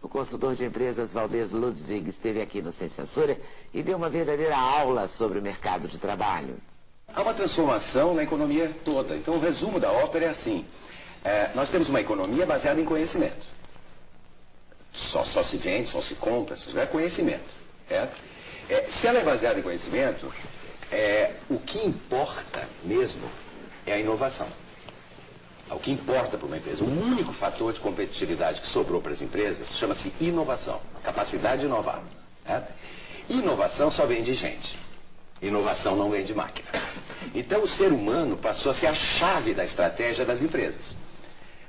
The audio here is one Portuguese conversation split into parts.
O consultor de empresas Valdez Ludwig esteve aqui no Sem Censura e deu uma verdadeira aula sobre o mercado de trabalho. Há uma transformação na economia toda. Então, o resumo da ópera é assim. Nós temos uma economia baseada em conhecimento. Só se vende, só se compra, só é conhecimento. Se ela é baseada em conhecimento, o que importa mesmo é a inovação. O que importa para uma empresa, o único fator de competitividade que sobrou para as empresas chama-se inovação, a capacidade de inovar. Inovação só vem de gente. Inovação não vem de máquina. Então o ser humano passou a ser a chave da estratégia das empresas.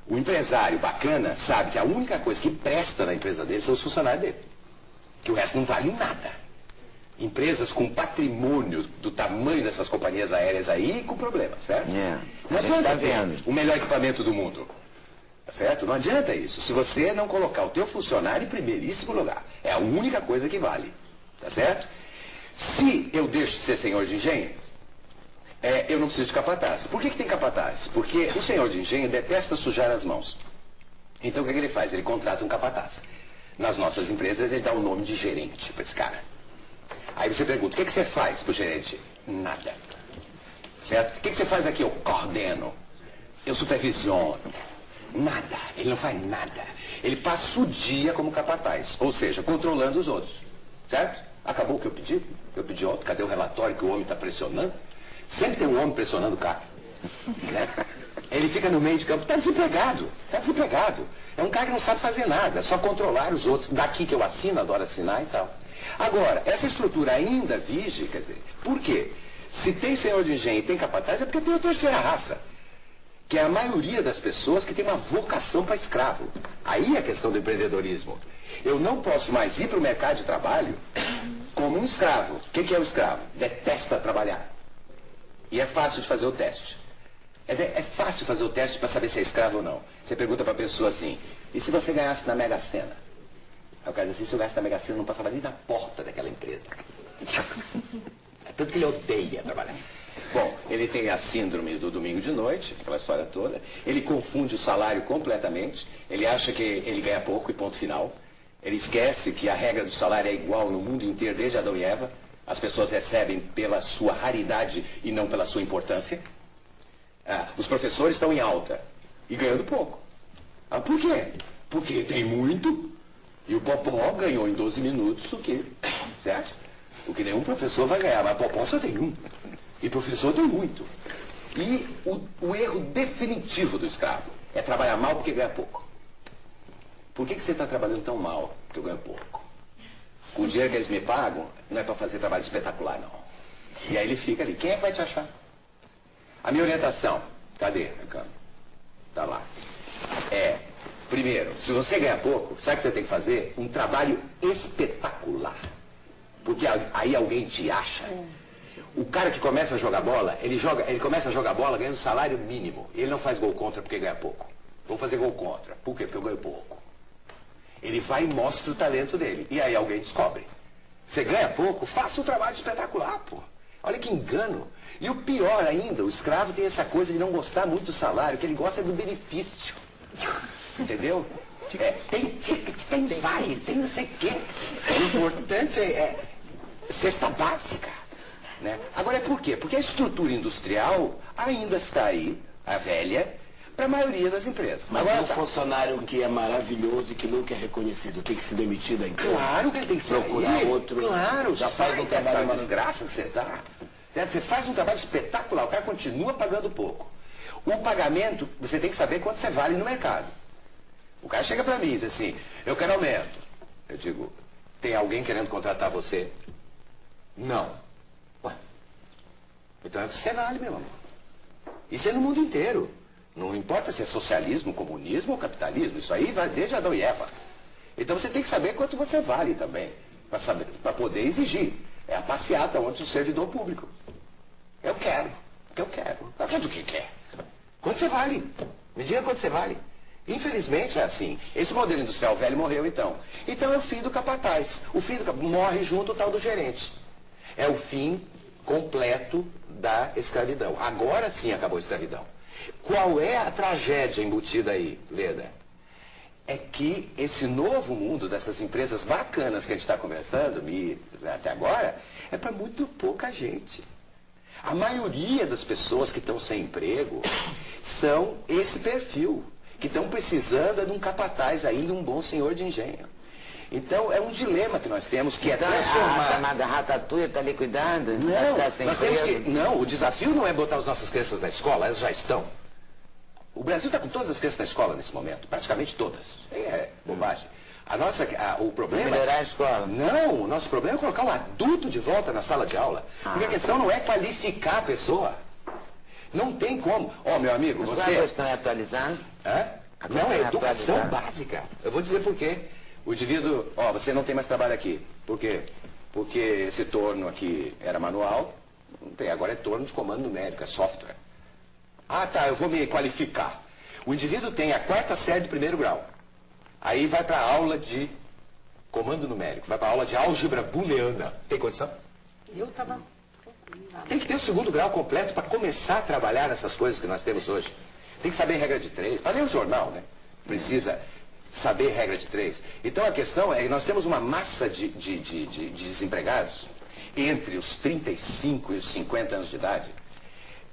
O empresário bacana sabe que a única coisa que presta na empresa dele são os funcionários dele. Que o resto não vale nada. Empresas com patrimônio do tamanho dessas companhias aéreas aí com problemas, certo? Não adianta ter o melhor equipamento do mundo. Certo? Não adianta isso. Se você não colocar o teu funcionário em primeiríssimo lugar. É a única coisa que vale. Tá certo? Se eu deixo de ser senhor de engenho, eu não preciso de capataz. Por que tem capataz? Porque o senhor de engenho detesta sujar as mãos. Então o que ele faz? Ele contrata um capataz. Nas nossas empresas ele dá o nome de gerente para esse cara. Aí você pergunta, o que você faz pro gerente? Nada. Certo? O que você faz aqui? Eu coordeno. Eu supervisiono. Nada. Ele não faz nada. Ele passa o dia como capataz. Ou seja, controlando os outros. Certo? Acabou o que eu pedi? Eu pedi outro. Cadê o relatório que o homem está pressionando? Sempre tem um homem pressionando o cara. Né? Ele fica no meio de campo. Está desempregado. Está desempregado. É um cara que não sabe fazer nada. Só controlar os outros. Daqui que eu assino, adoro assinar e tal. Agora, essa estrutura ainda vige, quer dizer, por quê? Se tem senhor de engenho e tem capataz, é porque tem a terceira raça. Que é a maioria das pessoas que tem uma vocação para escravo. Aí é a questão do empreendedorismo. Eu não posso mais ir para o mercado de trabalho como um escravo. O que é o escravo? Detesta trabalhar. E é fácil de fazer o teste. É fácil fazer o teste para saber se é escravo ou não. Você pergunta para a pessoa assim, e se você ganhasse na Mega Sena? Aí o cara diz assim, se eu ganhasse na Mega Sena, eu não passava nem na porta daquela empresa. É tanto que ele odeia trabalhar. Bom, ele tem a síndrome do domingo de noite, aquela história toda. Ele confunde o salário completamente. Ele acha que ele ganha pouco e ponto final. Ele esquece que a regra do salário é igual no mundo inteiro, desde Adão e Eva. As pessoas recebem pela sua raridade e não pela sua importância. Os professores estão em alta e ganhando pouco. Por quê? Porque tem muito e o Popó ganhou em 12 minutos o quê? Certo? O que nenhum professor vai ganhar, mas Popó só tem um. E professor tem muito. E o erro definitivo do escravo é trabalhar mal porque ganha pouco. Por que você está trabalhando tão mal? Porque eu ganho pouco. Com o dinheiro que eles me pagam, não é para fazer trabalho espetacular, não. E aí ele fica ali. Quem é que vai te achar? A minha orientação, cadê a câmera? Tá lá. Primeiro, se você ganha pouco, sabe o que você tem que fazer? Um trabalho espetacular. Porque aí alguém te acha. O cara que começa a jogar bola, ele começa a jogar bola ganhando salário mínimo. Ele não faz gol contra porque ganha pouco. Vou fazer gol contra. Por quê? Porque eu ganho pouco. Ele vai e mostra o talento dele. E aí alguém descobre. Você ganha pouco, faça um trabalho espetacular, pô. Olha que engano. E o pior ainda, o escravo tem essa coisa de não gostar muito do salário, que ele gosta do benefício. Entendeu? Tem ticket, tem vale, tem não sei o quê. O importante é cesta básica. Né? Agora por quê? Porque a estrutura industrial ainda está aí, a velha, para a maioria das empresas. Mas agora, um funcionário que é maravilhoso e que nunca é reconhecido tem que se demitir da empresa? Claro que ele tem que sair. Procurar outro. Claro, já faz um trabalho. Uma desgraça que você está. Você faz um trabalho espetacular, o cara continua pagando pouco. O pagamento, você tem que saber quanto você vale no mercado. O cara chega para mim e diz assim, eu quero aumento. Eu digo, tem alguém querendo contratar você? Não. Ué, então você vale, meu amor. Isso é no mundo inteiro. Não importa se é socialismo, comunismo ou capitalismo. Isso aí vai desde Adão e Eva. Então você tem que saber quanto você vale também. Para poder exigir. É a passeata onde o servidor público. Eu quero. Eu quero. Eu quero do que quer. Quanto você vale? Me diga quanto você vale. Infelizmente é assim. Esse modelo industrial velho morreu então. Então é o fim do capataz. O fim do capataz morre junto o tal do gerente. É o fim completo da escravidão. Agora sim acabou a escravidão. Qual é a tragédia embutida aí, Leda? é que esse novo mundo dessas empresas bacanas que a gente está conversando, até agora, é para muito pouca gente. A maioria das pessoas que estão sem emprego são esse perfil, que estão precisando de um capataz ainda, um bom senhor de engenho. Então, é um dilema que nós temos, que então, é transformar... A chamada ratatouille está liquidando? Não, nós temos que... Não, o desafio não é botar as nossas crianças na escola, elas já estão. O Brasil está com todas as crianças na escola nesse momento, praticamente todas. É bobagem. O problema... Melhorar a escola. Não, o nosso problema é colocar um adulto de volta na sala de aula. Porque a questão não é qualificar a pessoa. Não tem como. Meu amigo, Os você... estão atualizando? Não, é educação básica. Eu vou dizer por quê. O indivíduo, você não tem mais trabalho aqui. Por quê? Porque esse torno aqui era manual, não tem, agora é torno de comando numérico, é software. Eu vou me qualificar. O indivíduo tem a 4ª série de 1º grau. Aí vai para a aula de comando numérico, vai para a aula de álgebra booleana. Tem condição? Eu estava... Tem que ter o 2º grau completo para começar a trabalhar nessas coisas que nós temos hoje. Tem que saber regra de 3. Para ler o jornal, né? Precisa saber regra de 3. Então a questão é que nós temos uma massa de desempregados entre os 35 e os 50 anos de idade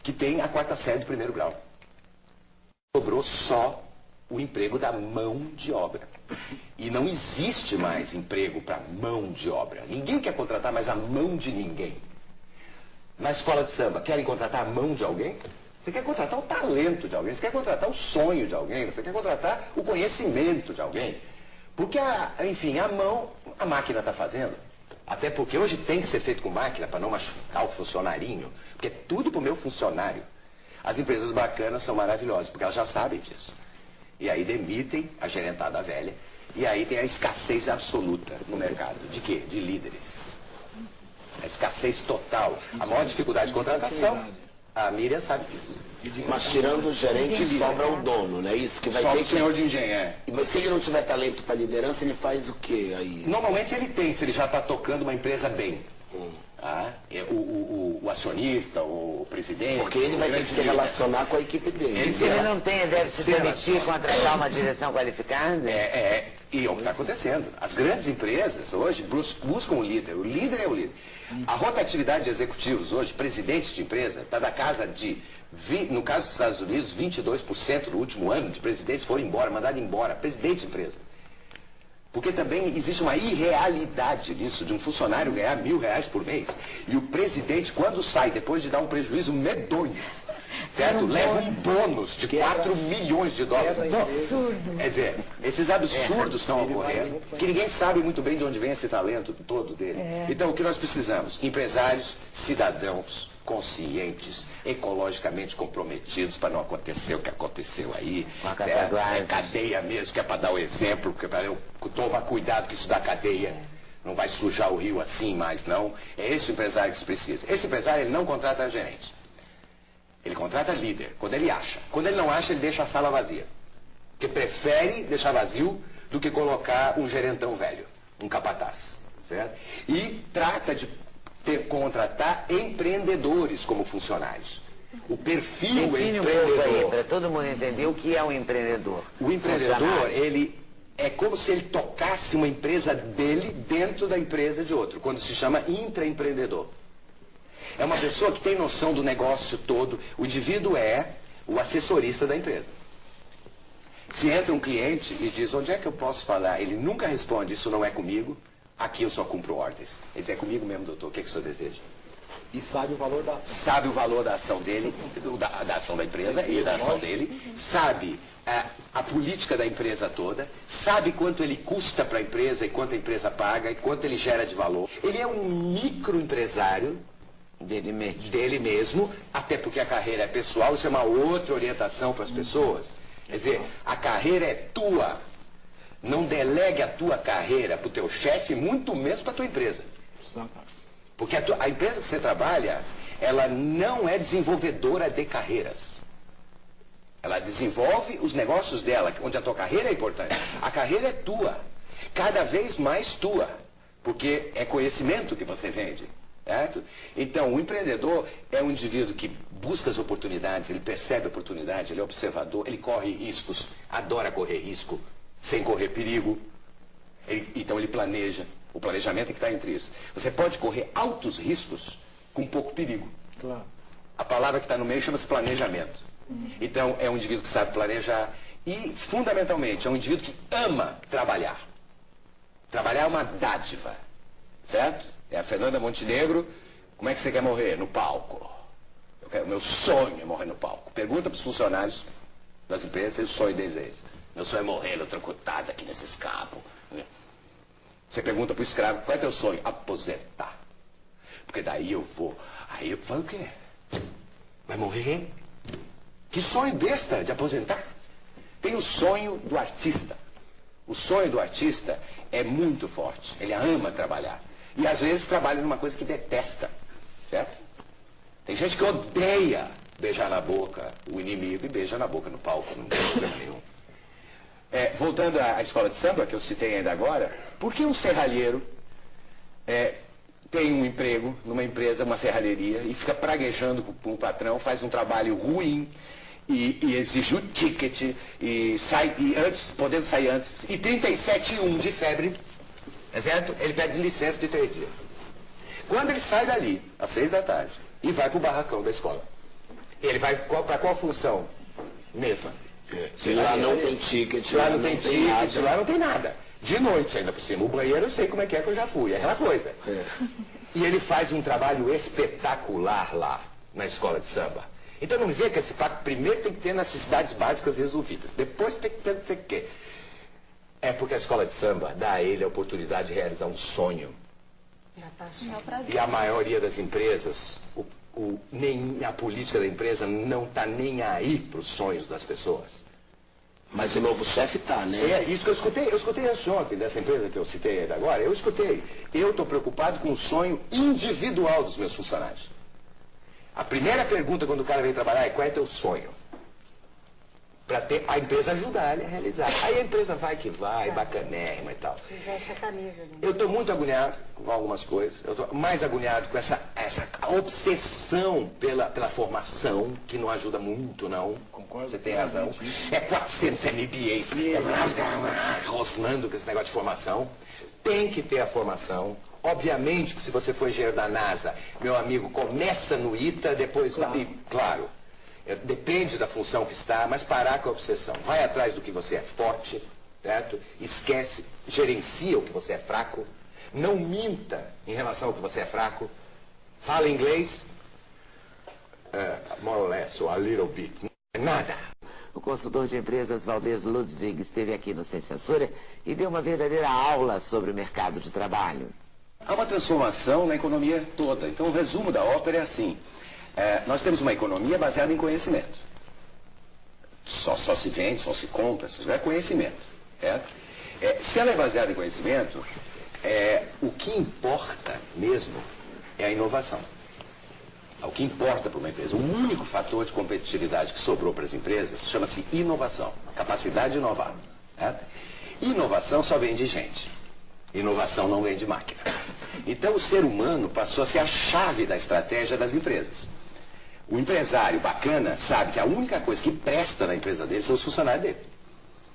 que tem a 4ª série de 1º grau. Sobrou só o emprego da mão de obra. E não existe mais emprego para mão de obra. Ninguém quer contratar mais a mão de ninguém. Na escola de samba, querem contratar a mão de alguém? Você quer contratar o talento de alguém, você quer contratar o sonho de alguém, você quer contratar o conhecimento de alguém. Porque, enfim, a mão, a máquina está fazendo. Até porque hoje tem que ser feito com máquina para não machucar o funcionarinho. Porque é tudo para o meu funcionário. As empresas bacanas são maravilhosas, porque elas já sabem disso. E aí demitem a gerentada velha. E aí tem a escassez absoluta no mercado. De quê? De líderes. A escassez total. A maior dificuldade de contratação, a Miriam sabe disso. Mas tirando o gerente, sobra o dono, não é isso? Que vai Só ter o senhor de engenho, Mas se ele não tiver talento para liderança, ele faz o quê aí? Normalmente ele tem, se ele já está tocando uma empresa bem. O acionista, o presidente... Porque ele vai ter que se relacionar com a equipe dele. Se ele não tem, deve se permitir contratar uma direção qualificada? E é o que está acontecendo. As grandes empresas hoje buscam o líder. O líder é o líder. A rotatividade de executivos hoje, presidentes de empresa, está da casa de, no caso dos Estados Unidos, 22% no último ano de presidentes foram embora, mandados embora. Presidente de empresa. Porque também existe uma irrealidade nisso, de um funcionário ganhar R$1.000 por mês. E o presidente, quando sai, depois de dar um prejuízo medonho, certo? Leva um bônus de 4 milhões de dólares. Absurdo. Quer dizer, esses absurdos estão ocorrendo, que ninguém sabe muito bem de onde vem esse talento todo dele. Então, o que nós precisamos? Empresários, cidadãos, conscientes, ecologicamente comprometidos para não acontecer o que aconteceu aí. Certo? É cadeia mesmo, que é para dar o exemplo, que é para eu tomar cuidado que isso dá cadeia. Não vai sujar o rio assim mais, não. É esse o empresário que se precisa. Esse empresário, ele não contrata gerente. Ele contrata líder, quando ele acha. Quando ele não acha, ele deixa a sala vazia. Porque prefere deixar vazio do que colocar um gerentão velho, um capataz. Certo? E trata de contratar empreendedores como funcionários. O perfil empreendedor. Para todo mundo entender o que é um empreendedor. O empreendedor, ele é como se ele tocasse uma empresa dele dentro da empresa de outro, quando se chama intraempreendedor. É uma pessoa que tem noção do negócio todo. O indivíduo é o assessorista da empresa. Se entra um cliente e diz, onde é que eu posso falar? Ele nunca responde, isso não é comigo, aqui eu só cumpro ordens. Ele diz, é comigo mesmo, doutor, o que é que o senhor deseja? E sabe o valor da ação. Sabe o valor da ação dele, da ação da empresa e da ação dele. Sabe a política da empresa toda. Sabe quanto ele custa para a empresa e quanto a empresa paga e quanto ele gera de valor. Ele é um microempresário dele mesmo, até porque a carreira é pessoal, isso é uma outra orientação para as pessoas. Quer dizer, a carreira é tua. Não delegue a tua carreira para o teu chefe, muito menos para a tua empresa. Porque a empresa que você trabalha, ela não é desenvolvedora de carreiras. Ela desenvolve os negócios dela, onde a tua carreira é importante. A carreira é tua. Cada vez mais tua. Porque é conhecimento que você vende. Certo? Então, o empreendedor é um indivíduo que busca as oportunidades, ele percebe a oportunidade, ele é observador, ele corre riscos, adora correr risco. sem correr perigo. Então ele planeja. O planejamento é que está entre isso. Você pode correr altos riscos com pouco perigo. Claro. A palavra que está no meio chama-se planejamento. Então é um indivíduo que sabe planejar e, fundamentalmente, é um indivíduo que ama trabalhar. Trabalhar é uma dádiva, certo? É a Fernanda Montenegro. Como é que você quer morrer? No palco. O meu sonho é morrer no palco. Pergunta para os funcionários das empresas, o sonho deles é esse. Meu sonho é morrer eletrocutado aqui nesse escavo. Você pergunta para o escravo, qual é teu sonho? Aposentar. Porque daí eu vou. Aí eu falo o quê? Vai morrer? Que sonho besta de aposentar. Tem o sonho do artista. O sonho do artista é muito forte. Ele ama trabalhar. E às vezes trabalha numa coisa que detesta. Certo? Tem gente que odeia beijar na boca o inimigo e beija na boca no palco. Não tem problema nenhum. Voltando à escola de samba, que eu citei ainda agora, por que um serralheiro tem um emprego numa empresa, uma serralheria, e fica praguejando com o patrão, faz um trabalho ruim e exige o ticket e sai podendo sair antes, e 37,1 de febre, é certo? Ele pede licença de 3 dias. Quando ele sai dali, às 6 da tarde, e vai para o barracão da escola, ele vai para qual função? Mesma. Se lá não tem ticket, lá não tem ticket, lá não tem nada. De noite ainda por cima. O banheiro eu sei como é que eu já fui. É aquela coisa. E ele faz um trabalho espetacular lá na escola de samba. Então não me vê que esse papo primeiro tem que ter necessidades básicas resolvidas. Depois tem que ter. É porque a escola de samba dá a ele a oportunidade de realizar um sonho. E a maioria das empresas, nem a política da empresa não está nem aí para os sonhos das pessoas. Mas o novo chefe tá, né? É isso que eu escutei. Eu escutei antes de ontem, dessa empresa que eu citei ainda agora. Eu escutei. Eu estou preocupado com o sonho individual dos meus funcionários. A primeira pergunta quando o cara vem trabalhar é: qual é teu sonho? Para a empresa ajudar ele a realizar. Aí a empresa vai que vai, bacanérrima e tal. Veste a camisa, né? Eu estou muito agoniado com algumas coisas. Eu estou mais agoniado com essa obsessão pela formação, que não ajuda muito, não. Concordo. Você tem razão. É 400 MBAs, rosnando com esse negócio de formação. Tem que ter a formação. Obviamente que se você for engenheiro da NASA, meu amigo, começa no ITA, depois... Claro. Depende da função que está, mas parar com a obsessão. Vai atrás do que você é forte, certo? Esquece, gerencia o que você é fraco. Não minta em relação ao que você é fraco. Fala inglês, more or less, or a little bit. Nada. O consultor de empresas Valdez Ludwig esteve aqui no Sem Censura e deu uma verdadeira aula sobre o mercado de trabalho. Há uma transformação na economia toda. Então o resumo da ópera é assim. Nós temos uma economia baseada em conhecimento. Só se vende, só se compra, é conhecimento. Certo? Se ela é baseada em conhecimento, o que importa mesmo é a inovação. O que importa para uma empresa, o único fator de competitividade que sobrou para as empresas chama-se inovação, capacidade de inovar. Certo? Inovação só vem de gente. Inovação não vem de máquina. Então o ser humano passou a ser a chave da estratégia das empresas. O empresário bacana sabe que a única coisa que presta na empresa dele são os funcionários dele.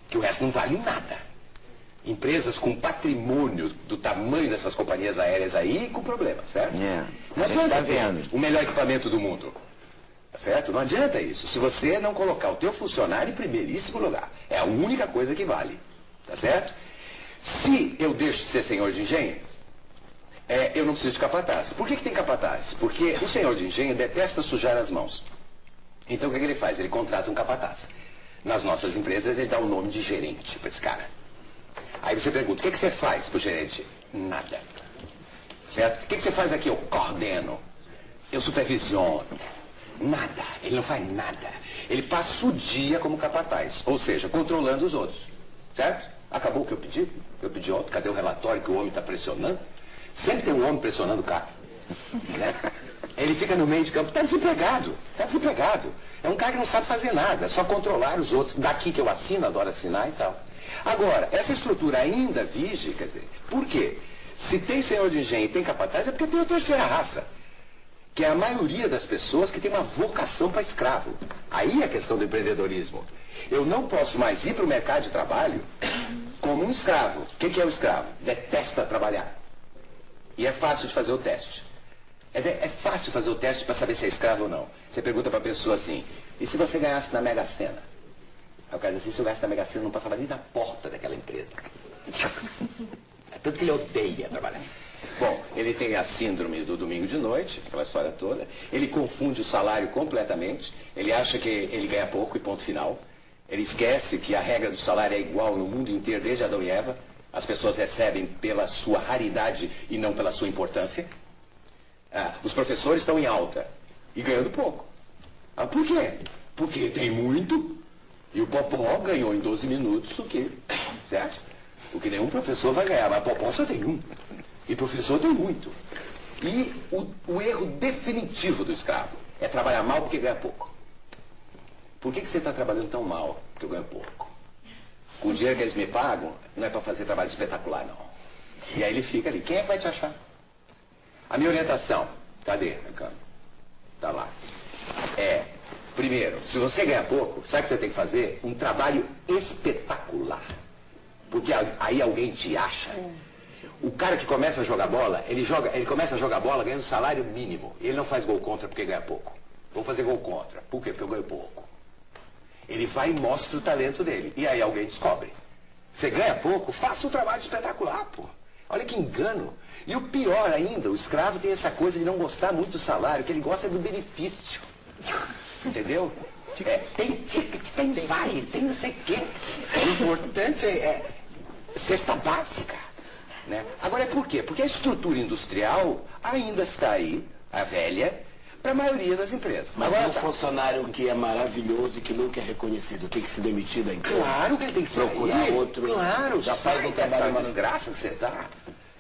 Que o resto não vale nada. Empresas com patrimônio do tamanho dessas companhias aéreas aí, com problemas, certo? Não adianta ter o melhor equipamento do mundo. Certo? Não adianta isso. Se você não colocar o teu funcionário em primeiríssimo lugar. É a única coisa que vale. Tá certo? Se eu deixo de ser senhor de engenho, eu não preciso de capataz. Por que tem capataz? Porque o senhor de engenho detesta sujar as mãos. Então o que ele faz? Ele contrata um capataz. Nas nossas empresas ele dá o nome de gerente para esse cara. Aí você pergunta, o que você faz pro gerente? Nada. Certo? O que você faz aqui? Eu coordeno. Eu supervisiono. Nada. Ele não faz nada. Ele passa o dia como capataz. Ou seja, controlando os outros. Certo? Acabou o que eu pedi? Eu pedi outro. Cadê o relatório que o homem está pressionando? Sempre tem um homem pressionando o cara. Né? Ele fica no meio de campo. Está desempregado. Está desempregado. É um cara que não sabe fazer nada. Só controlar os outros. Daqui que eu assino, adoro assinar e tal. Agora, essa estrutura ainda vige, quer dizer, por quê? Se tem senhor de engenho e tem capataz, é porque tem a terceira raça. Que é a maioria das pessoas que tem uma vocação para escravo. Aí é a questão do empreendedorismo. Eu não posso mais ir para o mercado de trabalho como um escravo. O que é o escravo? Detesta trabalhar. E é fácil de fazer o teste. É fácil fazer o teste para saber se é escravo ou não. Você pergunta para a pessoa assim, e se você ganhasse na Mega Sena? Aí o cara diz assim, se eu ganhasse na Mega Sena, eu não passava nem na porta daquela empresa. Tanto que ele odeia trabalhar. Bom, ele tem a síndrome do domingo de noite, aquela história toda. Ele confunde o salário completamente. Ele acha que ele ganha pouco e ponto final. Ele esquece que a regra do salário é igual no mundo inteiro, desde Adão e Eva. As pessoas recebem pela sua raridade e não pela sua importância. Os professores estão em alta e ganhando pouco. Por quê? Porque tem muito e o Popó ganhou em 12 minutos o que? Certo? O que nenhum professor vai ganhar, mas Popó só tem um. E professor tem muito. E o erro definitivo do escravo é trabalhar mal porque ganha pouco. Por que você está trabalhando tão mal? Porque eu ganho pouco. Com o dinheiro que eles me pagam, não é para fazer trabalho espetacular, não. E aí ele fica ali. Quem é que vai te achar? A minha orientação, cadê, Ricardo? Tá lá. Primeiro, se você ganha pouco, sabe o que você tem que fazer? Um trabalho espetacular. Porque aí alguém te acha. O cara que começa a jogar bola, ele começa a jogar bola ganhando salário mínimo. E ele não faz gol contra porque ganha pouco. Vou fazer gol contra. Por quê? Porque eu ganho pouco. Ele vai e mostra o talento dele. E aí alguém descobre. Você ganha pouco, faça um trabalho espetacular, pô. Olha que engano. E o pior ainda, o escravo tem essa coisa de não gostar muito do salário, que ele gosta do benefício. Entendeu? Tem ticket, tem vale, tem não sei o quê. O importante é cesta básica. Né? Agora, por quê? Porque a estrutura industrial ainda está aí, a velha, para a maioria das empresas. Mas agora, é um funcionário que é maravilhoso e que nunca é reconhecido, tem que se demitir da empresa. Claro que ele tem que procurar sair. outro. Claro, já faz um trabalho essa desgraça que você está.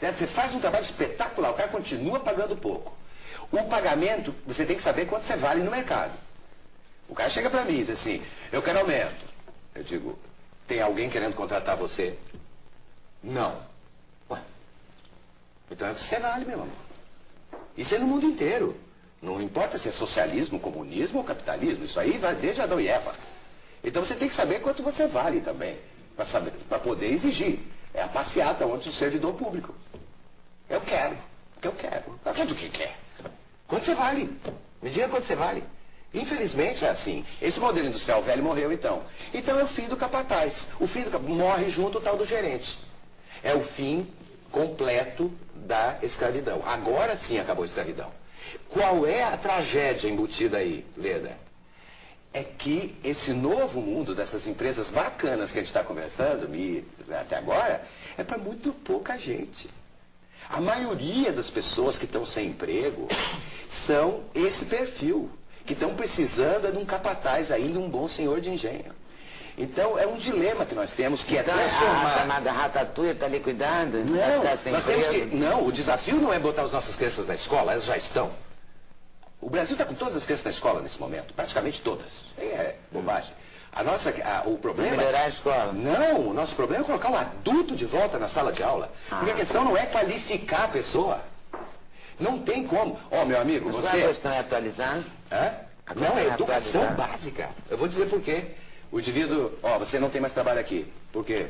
Você faz um trabalho espetacular, o cara continua pagando pouco. O pagamento, você tem que saber quanto você vale no mercado. O cara chega para mim e diz assim, eu quero aumento. Eu digo, tem alguém querendo contratar você? Não. Ué, então é o que você vale, meu amor. Isso é no mundo inteiro. Não importa se é socialismo, comunismo ou capitalismo, isso aí vai desde Adão e Eva. Então você tem que saber quanto você vale também, para poder exigir. É a passeata onde o servidor público. Eu quero, porque eu quero. Eu quero do que quer. Quanto você vale? Me diga quanto você vale. Infelizmente é assim. Esse modelo industrial velho morreu então. Então é o fim do capataz. O fim do capataz morre junto o tal do gerente. É o fim completo da escravidão. Agora sim acabou a escravidão. Qual é a tragédia embutida aí, Leda? É que esse novo mundo dessas empresas bacanas que a gente está conversando, até agora, é para muito pouca gente. A maioria das pessoas que estão sem emprego são esse perfil, que estão precisando de um capataz ainda, um bom senhor de engenho. Então, é um dilema que nós temos, que é transformar... A chamada ratatouille está ali cuidando? Não, nós temos que... Não, o desafio não é botar as nossas crianças na escola, elas já estão. O Brasil está com todas as crianças na escola nesse momento, praticamente todas. É bobagem. O problema... Melhorar a escola. Não, o nosso problema é colocar um adulto de volta na sala de aula. Porque a questão não é qualificar a pessoa. Não tem como. Meu amigo, você... A questão é atualizar? Não, é educação básica. Eu vou dizer por quê. O indivíduo, você não tem mais trabalho aqui. Por quê?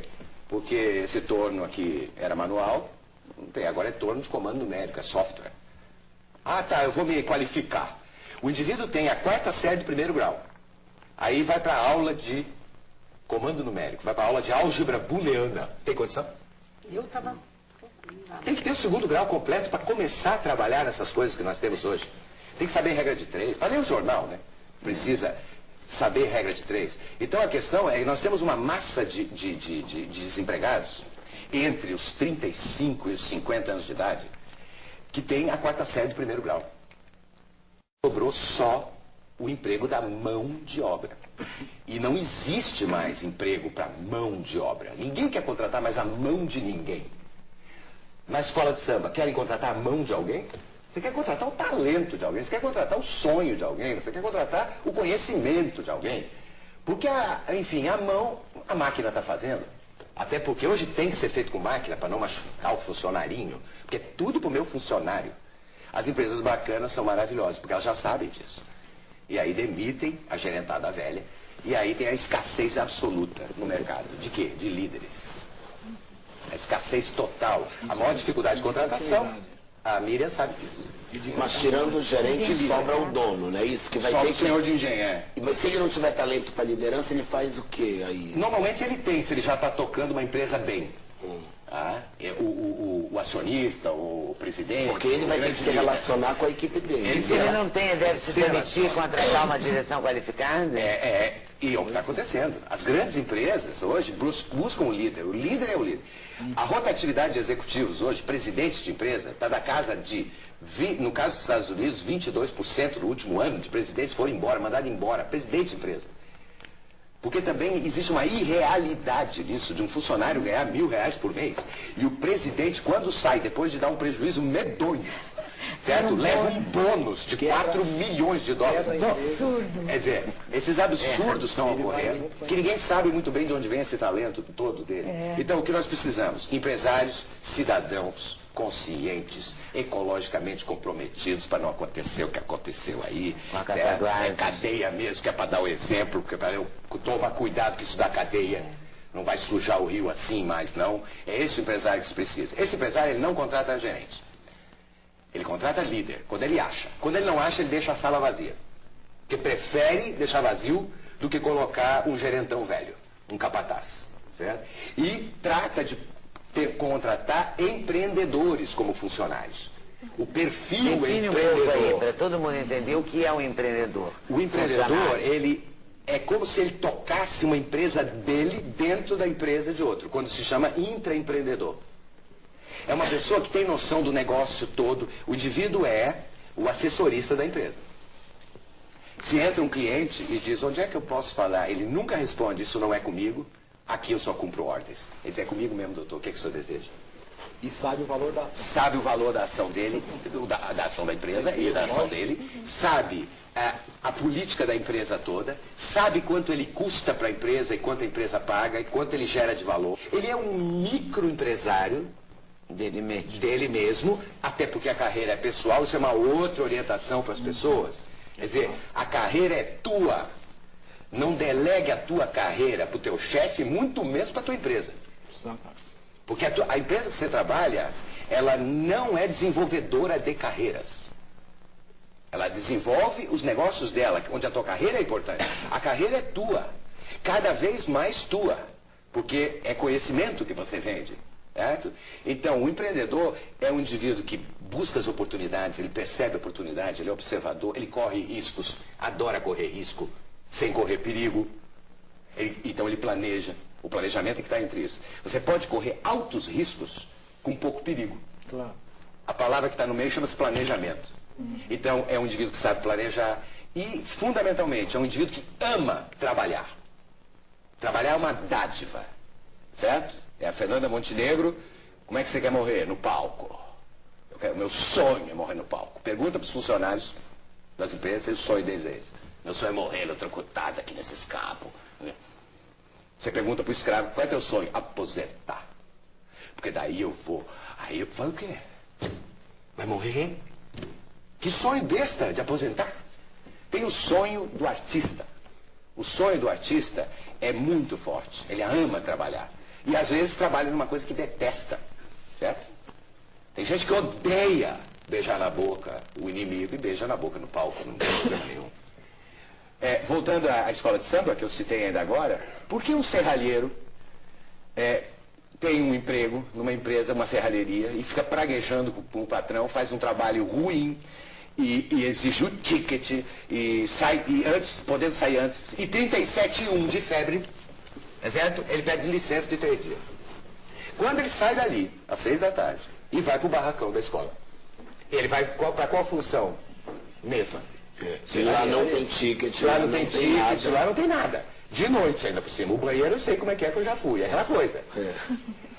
Porque esse torno aqui era manual, não tem, agora é torno de comando numérico, é software. Tá, eu vou me qualificar. O indivíduo tem a 4ª série do 1º grau. Aí vai para a aula de comando numérico, vai para a aula de álgebra booleana. Tem condição? Eu estava... Tem que ter o 2º grau completo para começar a trabalhar nessas coisas que nós temos hoje. Tem que saber regra de 3. Para ler o jornal, né? Precisa saber regra de 3. Então a questão é que nós temos uma massa de desempregados entre os 35 e os 50 anos de idade que tem a 4ª série do 1º grau. Sobrou só o emprego da mão de obra. E não existe mais emprego para mão de obra. Ninguém quer contratar mais a mão de ninguém. Na escola de samba, querem contratar a mão de alguém? Você quer contratar o talento de alguém, você quer contratar o sonho de alguém, você quer contratar o conhecimento de alguém. Porque, enfim, a máquina está fazendo. Até porque hoje tem que ser feito com máquina para não machucar o funcionarinho. Porque é tudo para o meu funcionário. As empresas bacanas são maravilhosas, porque elas já sabem disso. E aí demitem a gerentada velha. E aí tem a escassez absoluta no mercado. De quê? De líderes. A escassez total. A maior dificuldade de contratação, a Miriam sabe disso. Mas tirando o gerente, sobra o dono, não é isso? Que vai Só ter o senhor de engenheiro. Mas se ele não tiver talento para liderança, ele faz o quê aí? Normalmente ele tem, se ele já está tocando uma empresa bem. O acionista, o presidente... Porque ele vai ter que se relacionar com a equipe dele. Se ele não tem, ele deve se permitir contratar uma direção qualificada? E é o que está acontecendo. As grandes empresas hoje buscam o líder. O líder é o líder. A rotatividade de executivos hoje, presidentes de empresa, está da casa de, no caso dos Estados Unidos, 22% no último ano de presidentes foram embora, mandados embora, presidente de empresa. Porque também existe uma irrealidade nisso, de um funcionário ganhar R$1.000 por mês. E o presidente, quando sai, depois de dar um prejuízo medonho, certo? Leva um bônus de 4 milhões de dólares. Absurdo. Quer dizer, esses absurdos estão ocorrendo, que ninguém sabe muito bem de onde vem esse talento todo dele. Então, o que nós precisamos? Empresários, cidadãos, conscientes, ecologicamente comprometidos para não acontecer o que aconteceu aí. É cadeia mesmo, que é para dar o exemplo, que é para eu tomar cuidado que isso dá cadeia. Não vai sujar o rio assim mais, não. É esse o empresário que se precisa. Esse empresário, ele não contrata gerente. Ele contrata líder, quando ele acha. Quando ele não acha, ele deixa a sala vazia. Porque prefere deixar vazio do que colocar um gerentão velho, um capataz. Certo? E trata de contratar empreendedores como funcionários. O perfil Define um pouco aí, empreendedor. para todo mundo entender o que é um empreendedor. O empreendedor, ele é como se ele tocasse uma empresa dele dentro da empresa de outro, quando se chama intraempreendedor. É uma pessoa que tem noção do negócio todo. O indivíduo é o assessorista da empresa. Se entra um cliente e diz, onde é que eu posso falar? Ele nunca responde, isso não é comigo, aqui eu só cumpro ordens. Ele diz, é comigo mesmo, doutor, o que é que o senhor deseja? E sabe o valor da ação. Sabe o valor da ação dele, da ação da empresa e da ação dele, sabe a política da empresa toda, sabe quanto ele custa para a empresa e quanto a empresa paga e quanto ele gera de valor. Ele é um microempresário dele mesmo, até porque a carreira é pessoal, isso é uma outra orientação para as pessoas. Quer dizer, a carreira é tua. Não delegue a tua carreira para o teu chefe, muito menos para a tua empresa. Porque a empresa que você trabalha, ela não é desenvolvedora de carreiras. Ela desenvolve os negócios dela, onde a tua carreira é importante. A carreira é tua. Cada vez mais tua. Porque é conhecimento que você vende. Certo? Então, o empreendedor é um indivíduo que busca as oportunidades, ele percebe a oportunidade, ele é observador, ele corre riscos, adora correr risco, sem correr perigo. Então ele planeja. O planejamento é que está entre isso. Você pode correr altos riscos com pouco perigo. Claro. A palavra que está no meio chama-se planejamento. Então, é um indivíduo que sabe planejar e, fundamentalmente, é um indivíduo que ama trabalhar. Trabalhar é uma dádiva. Certo? É a Fernanda Montenegro. Como é que você quer morrer? No palco. Meu sonho é morrer no palco. Pergunta para os funcionários das empresas, o sonho deles é esse. Meu sonho é morrer eletrocutado aqui nesse escavo. Você pergunta para o escravo, qual é teu sonho? Aposentar. Porque daí eu vou. Aí eu falo o quê? Vai morrer? Que sonho besta de aposentar. Tem o sonho do artista. O sonho do artista é muito forte. Ele ama trabalhar. E às vezes trabalha numa coisa que detesta. Certo? Tem gente que odeia beijar na boca o inimigo e beija na boca no palco. Não tem problema nenhum. Voltando à escola de samba, que eu citei ainda agora, por que um serralheiro tem um emprego numa empresa, uma serralheria, e fica praguejando com o patrão, faz um trabalho ruim e exige o ticket, e sai podendo sair antes, e 37,1 de febre, certo? Ele pede licença de 3 dias. Quando ele sai dali, às 6 da tarde, e vai para o barracão da escola, ele vai para qual função? Mesma. Se lá não tem ticket, lá não tem ticket, lá não tem nada. De noite ainda por cima. O banheiro eu sei como é que eu já fui, é aquela coisa.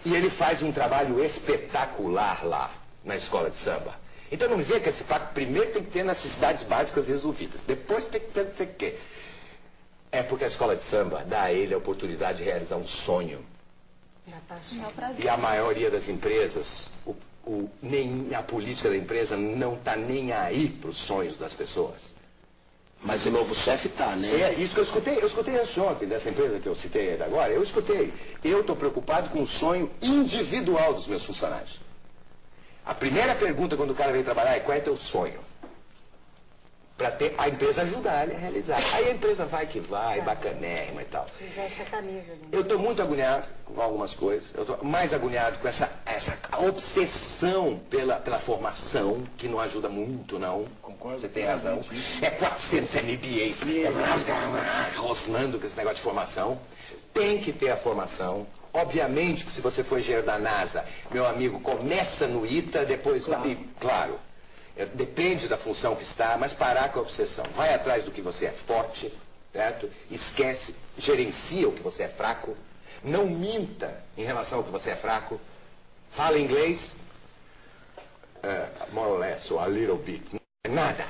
E ele faz um trabalho espetacular lá, na escola de samba. Então não me vê que esse fato primeiro tem que ter necessidades básicas resolvidas. Depois tem que. É porque a escola de samba dá a ele a oportunidade de realizar um sonho. E a maioria das empresas, nem a política da empresa não está nem aí para os sonhos das pessoas. Mas o novo chefe tá, né? É isso que eu escutei antes de ontem, dessa empresa que eu citei agora, eu escutei. Eu estou preocupado com o sonho individual dos meus funcionários. A primeira pergunta quando o cara vem trabalhar é: qual é teu sonho? Para a empresa ajudar ele a realizar. Aí a empresa vai que vai, bacanérrima e tal. Veste a camisa, né? Eu estou muito agoniado com algumas coisas. Eu estou mais agoniado com essa obsessão pela formação, que não ajuda muito, não. Concordo. Você tem razão. É 400 MBAs, rosnando com esse negócio de formação. Tem que ter a formação. Obviamente que se você for engenheiro da NASA, meu amigo, começa no ITA, depois vai. Claro. Depende da função que está, mas parar com a obsessão. Vai atrás do que você é forte, certo? Esquece, gerencia o que você é fraco. Não minta em relação ao que você é fraco. Fala inglês, more or less, or a little bit. Nada.